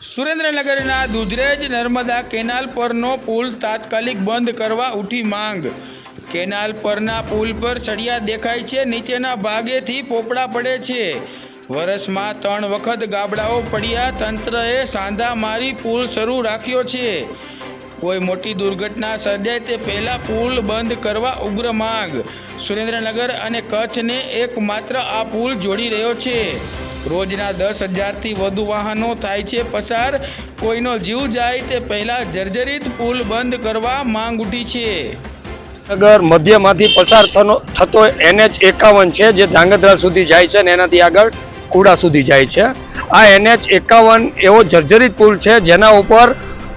સુરેન્દ્રનગરના દુધરેજ નર્મદા કેનાલ પરનો પુલ તાત્કાલિક બંધ કરવા ઉઠી માંગ। કેનાલ પરના પુલ પર સળિયા દેખાય છે, નીચેના ભાગેથી પોપડા પડે છે। વર્ષમાં 3 વખત ગાબડાઓ પડ્યા, તંત્રએ સાંધા મારી પુલ શરૂ રાખ્યો છે। કોઈ મોટી દુર્ઘટના સર્જાય તે પહેલાં પુલ બંધ કરવા ઉગ્ર માંગ। સુરેન્દ્રનગર અને કચ્છને એકમાત્ર આ પુલ જોડી રહ્યો છે। રોજના 10,000થી વધુ વાહનો થાય છે પસાર। કોઈનો જીવ જાય તે પહેલાં જર્જરિત પુલ બંધ કરવા માંગ ઉઠી છે। નગર મધ્યમાંથી પસાર થતો NH51 છે, જે ધાંગધ્રા સુધી જાય છે અને એનાથી આગળ કુડા સુધી જાય છે। આ NH51 એવો જર્જરિત પુલ છે જેના ઉપર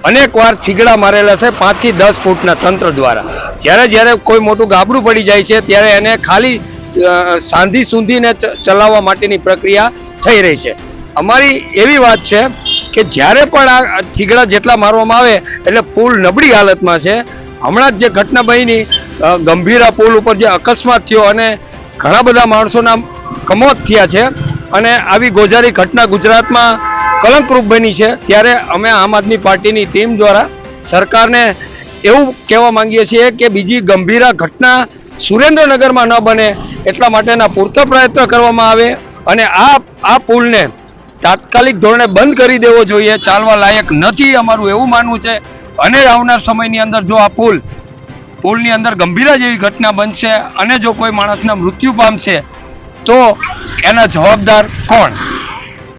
અનેક વાર છીગડા મારેલા છે 5 થી 10 ફૂટના તંત્ર દ્વારા। જ્યારે કોઈ મોટું ગાબડું પડી જાય છે ત્યારે એને ખાલી સાંધી સૂંધીને ચલાવવા માટેની પ્રક્રિયા થઈ રહી છે। અમારી એવી વાત છે કે જ્યારે પણ આ થીગડા જેટલા મારવામાં આવે એટલે પુલ નબળી હાલતમાં છે। હમણાં જ જે ઘટના બની ગંભીરા પુલ ઉપર જે અકસ્માત થયો અને ઘણા બધા માણસોના કમોત થયા છે અને આવી ગોઝારી ઘટના ગુજરાતમાં કલંકરૂપ બની છે, ત્યારે અમે આમ આદમી પાર્ટીની ટીમ દ્વારા સરકારને એવું કહેવા માંગીએ છીએ કે બીજી ગંભીરા ઘટના સુરેન્દ્રનગરમાં ન બને એટલા માટેના પૂરતા પ્રયત્ન કરવામાં આવે અને આ પુલને તાત્કાલિક ધોરણે બંધ કરી દેવો જોઈએ। ચાલવા લાયક નથી અમારું એવું માનવું છે અને આવનાર સમયની અંદર જો આ પુલની અંદર ગંભીરા જેવી ઘટના બનશે અને જો કોઈ માણસના મૃત્યુ પામશે તો એના જવાબદાર કોણ?